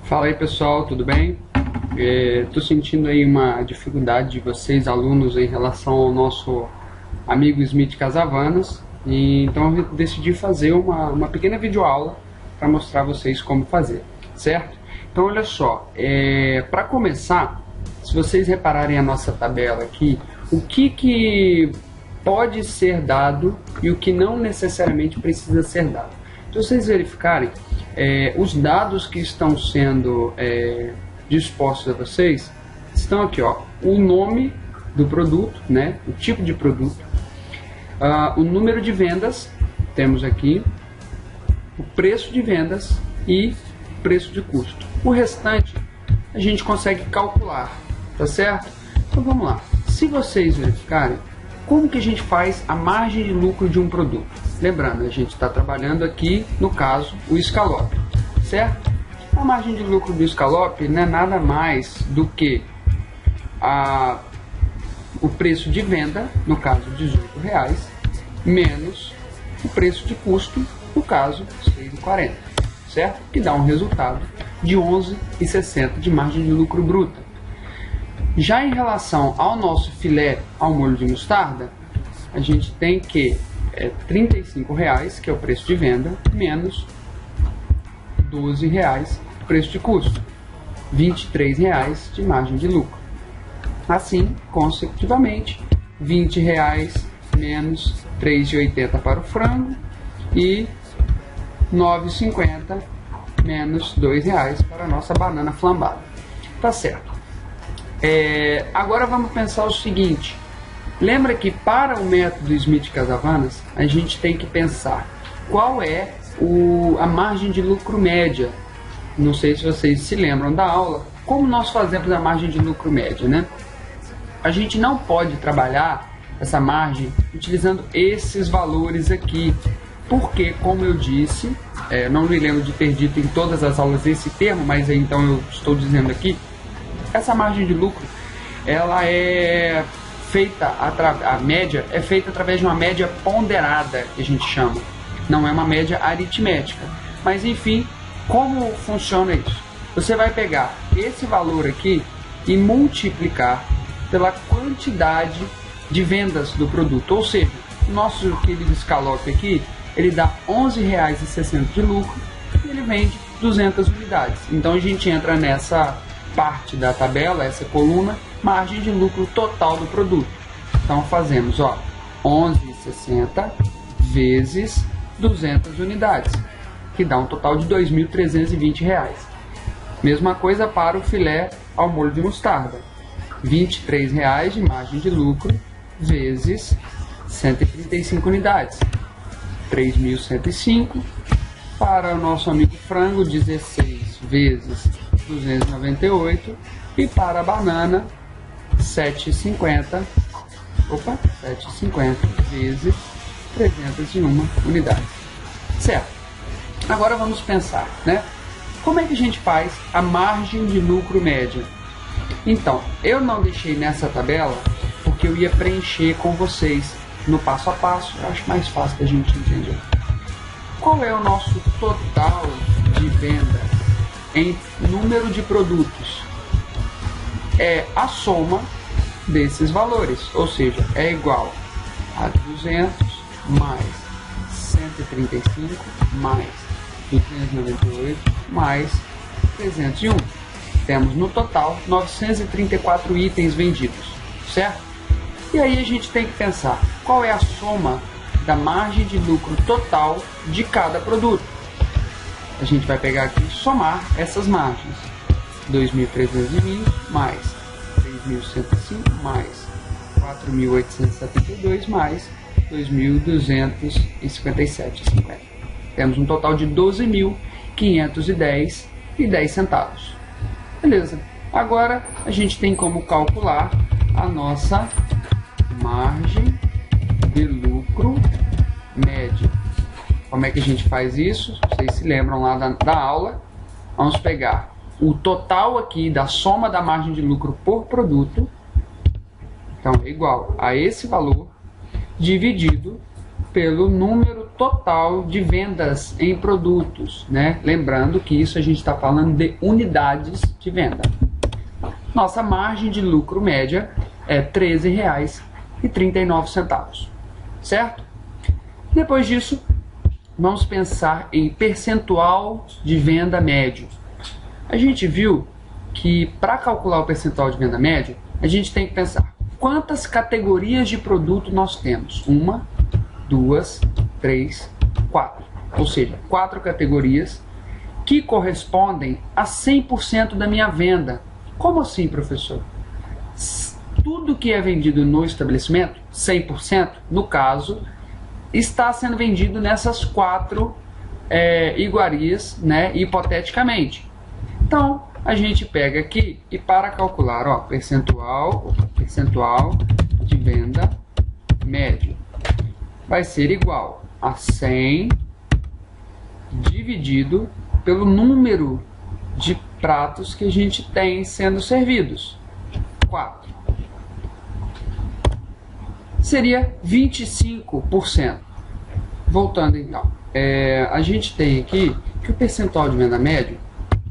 Fala aí pessoal, tudo bem? Tô sentindo aí uma dificuldade de vocês, alunos, em relação ao nosso amigo Smith Casavanas, e então eu decidi fazer uma pequena videoaula para mostrar a vocês como fazer, certo? Então olha só, para começar, se vocês repararem a nossa tabela aqui, o que pode ser dado e o que não necessariamente precisa ser dado. Se vocês verificarem, os dados que estão sendo dispostos a vocês estão aqui, ó, o nome do produto, né, o tipo de produto, o número de vendas, temos aqui o preço de vendas e preço de custo. O restante a gente consegue calcular, tá certo? Então vamos lá. Se vocês verificarem, como que a gente faz a margem de lucro de um produto? Lembrando, a gente está trabalhando aqui, no caso, o escalope, certo? A margem de lucro do escalope não é nada mais do que o preço de venda, no caso R$18, menos o preço de custo, no caso R$6,40, certo? Que dá um resultado de R$11,60 de margem de lucro bruta. Já em relação ao nosso filé ao molho de mostarda, a gente tem que R$35, que é o preço de venda, menos R$12 preço de custo, R$23 de margem de lucro. Assim, consecutivamente, R$20 menos R$3,80 para o frango e R$9,50 menos R$2 para a nossa banana flambada. Tá certo. Agora vamos pensar o seguinte. Lembra que para o método Smith Casavanas, a gente tem que pensar qual é a margem de lucro média. Não sei se vocês se lembram da aula, como nós fazemos a margem de lucro média, né? A gente não pode trabalhar essa margem utilizando esses valores aqui, porque, como eu disse, não me lembro de ter dito em todas as aulas esse termo, mas então eu estou dizendo aqui, essa margem de lucro, ela é feita, a média é feita através de uma média ponderada, que a gente chama. Não é uma média aritmética. Mas enfim, como funciona isso? Você vai pegar esse valor aqui e multiplicar pela quantidade de vendas do produto. Ou seja, o nosso querido escalope aqui, ele dá R$11,60 de lucro e ele vende 200 unidades. Então a gente entra nessa parte da tabela, essa coluna, margem de lucro total do produto. Então fazemos, ó, R$11,60 vezes 200 unidades, que dá um total de R$2.320. Mesma coisa para o filé ao molho de mostarda, R$23 de margem de lucro vezes 135 unidades, 3.105. Para o nosso amigo frango, 16 vezes 298, e para a banana 7,50 vezes 301 unidades, certo? Agora vamos pensar, né? Como é que a gente faz a margem de lucro média? Então, eu não deixei nessa tabela porque eu ia preencher com vocês no passo a passo. Eu acho mais fácil da gente entender. Qual é o nosso total de venda em número de produtos? É a soma desses valores, ou seja, é igual a 200 mais 135 mais 298 mais 301. Temos no total 934 itens vendidos, certo? E aí a gente tem que pensar qual é a soma da margem de lucro total de cada produto. A gente vai pegar aqui e somar essas margens. 2.320 mais 3.105 mais 4.872 mais 2.257,50. Temos um total de 12.510,10. Beleza. Agora a gente tem como calcular a nossa margem de lucro média. Como é que a gente faz isso? Vocês se lembram lá da aula? Vamos pegar o total aqui da soma da margem de lucro por produto. Então é igual a esse valor dividido pelo número total de vendas em produtos, né? Lembrando que isso a gente está falando de unidades de venda. Nossa margem de lucro média é R$ 13,39, certo? Depois disso, vamos pensar em percentual de venda médio. A gente viu que para calcular o percentual de venda médio, a gente tem que pensar quantas categorias de produto nós temos. 1, 2, 3, 4. Ou seja, 4 categorias que correspondem a 100% da minha venda. Como assim, professor? Tudo que é vendido no estabelecimento, 100%, no caso, está sendo vendido nessas 4 iguarias, né, hipoteticamente. Então, a gente pega aqui e para calcular, ó, percentual de venda médio vai ser igual a 100 dividido pelo número de pratos que a gente tem sendo servidos, 4. Seria 25%. Voltando então, a gente tem aqui que o percentual de venda médio,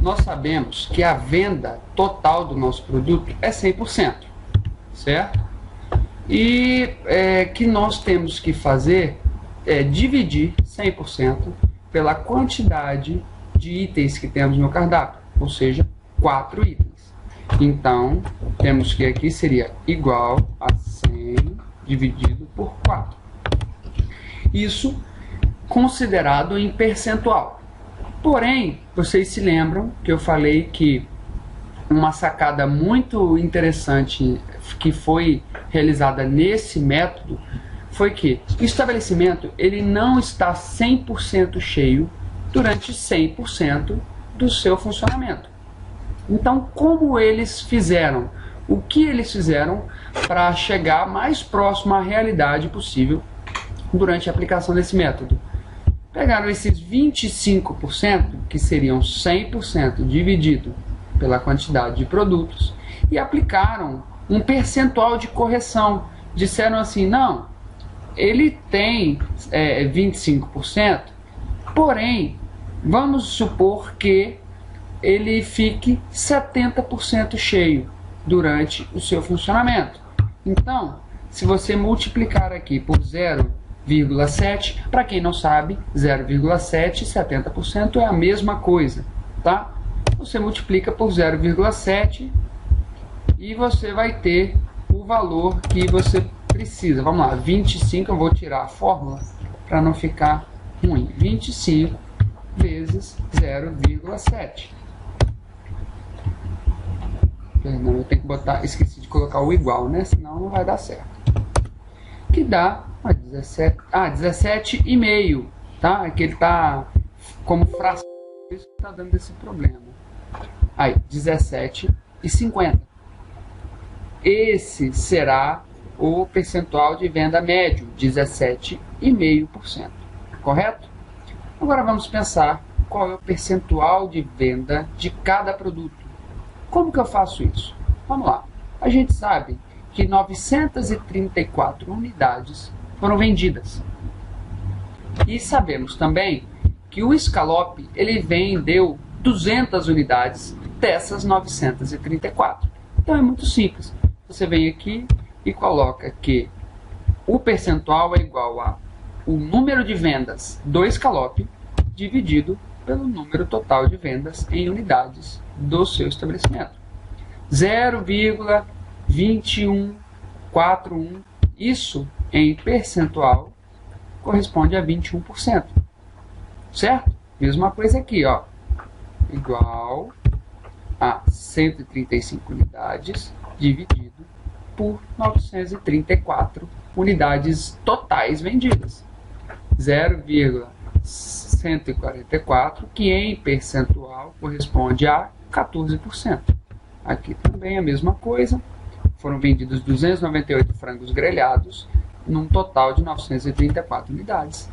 nós sabemos que a venda total do nosso produto é 100%, certo? E que nós temos que fazer dividir 100% pela quantidade de itens que temos no cardápio, ou seja, 4 itens. Então, temos que aqui seria igual a 100 dividido por 4. Isso considerado em percentual. Porém, vocês se lembram que eu falei que uma sacada muito interessante que foi realizada nesse método foi que o estabelecimento ele não está 100% cheio durante 100% do seu funcionamento. Então, como eles fizeram? O que eles fizeram para chegar mais próximo à realidade possível durante a aplicação desse método? Pegaram esses 25%, que seriam 100% dividido pela quantidade de produtos, e aplicaram um percentual de correção. Disseram assim, não, ele tem 25%, porém, vamos supor que ele fique 70% cheio durante o seu funcionamento. Então, se você multiplicar aqui por 0,7, para quem não sabe, 0,7 e 70% é a mesma coisa, tá? Você multiplica por 0,7 e você vai ter o valor que você precisa. Vamos lá, 25, eu vou tirar a fórmula para não ficar ruim. 25 vezes 0,7. Perdão, eu tenho que botar, esqueci de colocar o igual, né? Senão não vai dar certo. Que dá 17,5, tá? Aqui ele tá como fração, isso está dando esse problema. Aí, 17,50. Esse será o percentual de venda médio, 17,5%. Correto? Agora vamos pensar qual é o percentual de venda de cada produto. Como que eu faço isso? Vamos lá. A gente sabe que 934 unidades foram vendidas. E sabemos também que o Scallop ele vendeu 200 unidades dessas 934. Então é muito simples. Você vem aqui e coloca que o percentual é igual a o número de vendas do Scallop dividido pelo número total de vendas em unidades do seu estabelecimento. 0,2141, isso em percentual corresponde a 21%. Certo? Mesma coisa aqui, ó. Igual a 135 unidades dividido por 934 unidades totais vendidas. 0,144, que em percentual corresponde a 14%. Aqui também a mesma coisa. Foram vendidos 298 frangos grelhados, num total de 934 unidades,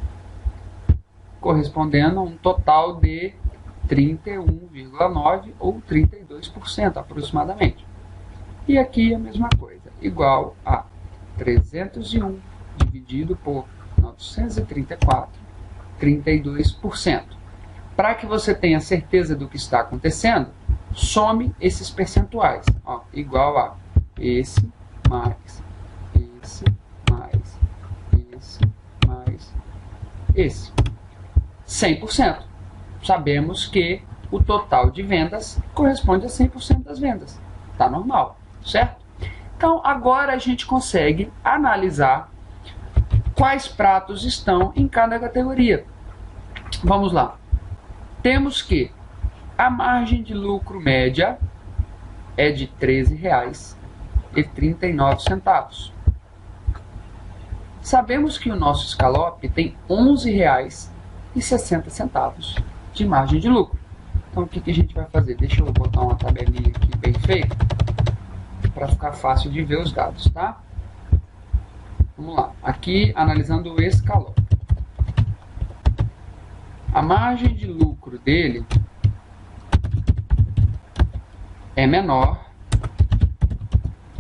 correspondendo a um total de 31,9% ou 32% aproximadamente. E aqui a mesma coisa, igual a 301 dividido por 934 32%. Para que você tenha certeza do que está acontecendo, some esses percentuais. Ó, igual a esse mais esse mais esse mais esse. 100%. Sabemos que o total de vendas corresponde a 100% das vendas. Tá normal, certo? Então, agora a gente consegue analisar quais pratos estão em cada categoria. Vamos lá. Temos que a margem de lucro média é de R$ 13,39. Sabemos que o nosso escalope tem R$ 11,60 de margem de lucro. Então, o que a gente vai fazer? Deixa eu botar uma tabelinha aqui bem feita, para ficar fácil de ver os dados, tá? Vamos lá. Aqui, analisando o escalope. A margem de lucro dele é menor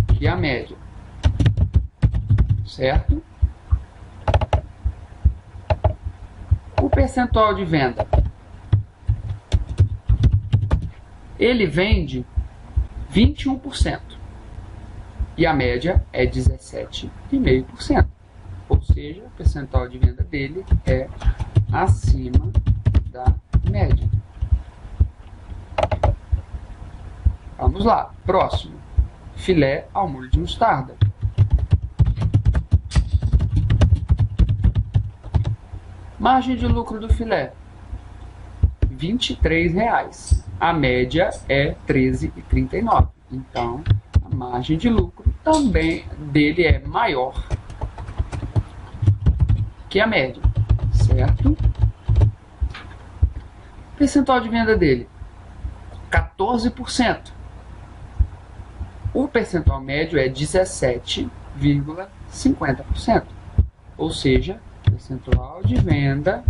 que a média, certo? O percentual de venda, ele vende 21% e a média é 17,5%, ou seja, o percentual de venda dele é acima da média. Vamos lá, próximo, filé ao molho de mostarda. Margem de lucro do filé, R$ 23,00. A média é R$ 13,39. Então, a margem de lucro também dele é maior que a média, certo? Percentual de venda dele, 14%. O percentual médio é 17,50%. Ou seja, percentual de venda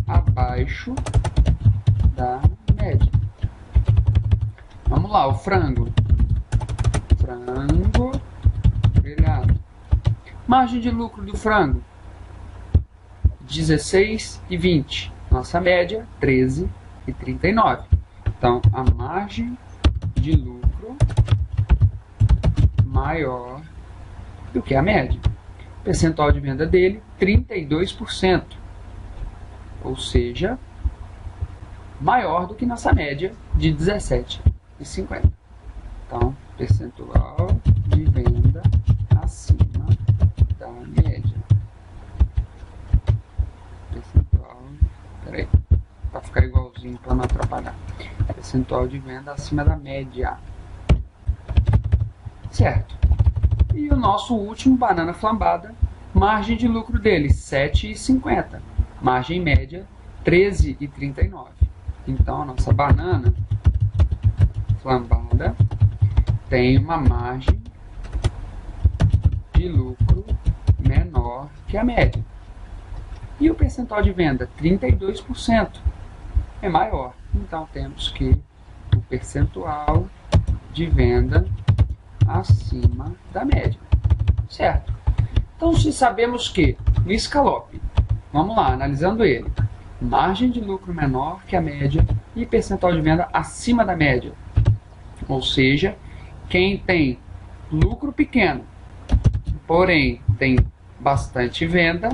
abaixo da média. Vamos lá, o frango. Frango grelhado. Margem de lucro do frango, 16,20. Nossa média, 13,39. Então, a margem de lucro maior do que a média. Percentual de venda dele, 32%. Ou seja, maior do que nossa média de 17,50. Então, percentual de venda acima da média. Percentual, peraí, para ficar igualzinho, para não atrapalhar. Percentual de venda acima da média. Certo. E o nosso último, banana flambada, margem de lucro dele, 7,50. Margem média, 13,39. Então, a nossa banana flambada tem uma margem de lucro menor que a média. E o percentual de venda, 32%, é maior. Então, temos que o percentual de venda acima da média, certo? Então, se sabemos que no escalope, vamos lá, analisando ele, margem de lucro menor que a média e percentual de venda acima da média, ou seja, quem tem lucro pequeno, porém tem bastante venda,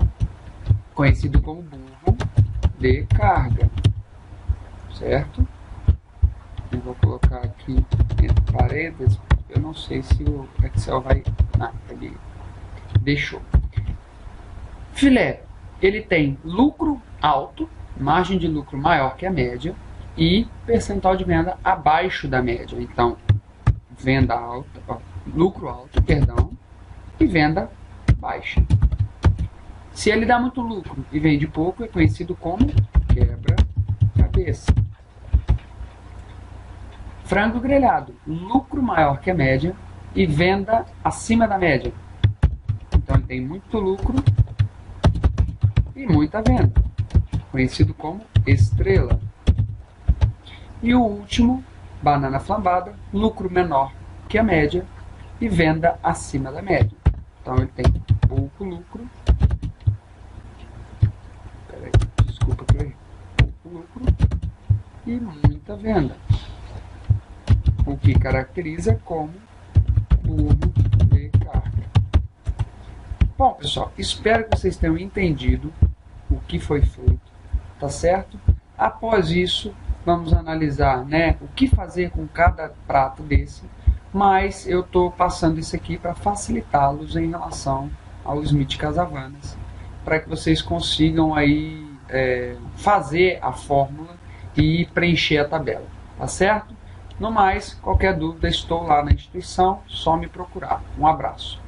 conhecido como burro de carga, certo? Eu vou colocar aqui entre parênteses, eu não sei se o Excel vai... Ah, ele deixou. Filé, ele tem lucro alto, margem de lucro maior que a média e percentual de venda abaixo da média. Então, venda alta, lucro alto, perdão, e venda baixa. Se ele dá muito lucro e vende pouco, é conhecido como quebra-cabeça. Frango grelhado, lucro maior que a média e venda acima da média. Então ele tem muito lucro e muita venda, conhecido como estrela. E o último, banana flambada, lucro menor que a média e venda acima da média. Então ele tem pouco lucro e muita venda, o que caracteriza como burro de carga. Bom, pessoal, espero que vocês tenham entendido o que foi feito, tá certo? Após isso, vamos analisar, né, o que fazer com cada prato desse, mas eu estou passando isso aqui para facilitá-los em relação ao Smith Casavanas, para que vocês consigam aí fazer a fórmula e preencher a tabela, tá certo? No mais, qualquer dúvida, estou lá na instituição, só me procurar. Um abraço.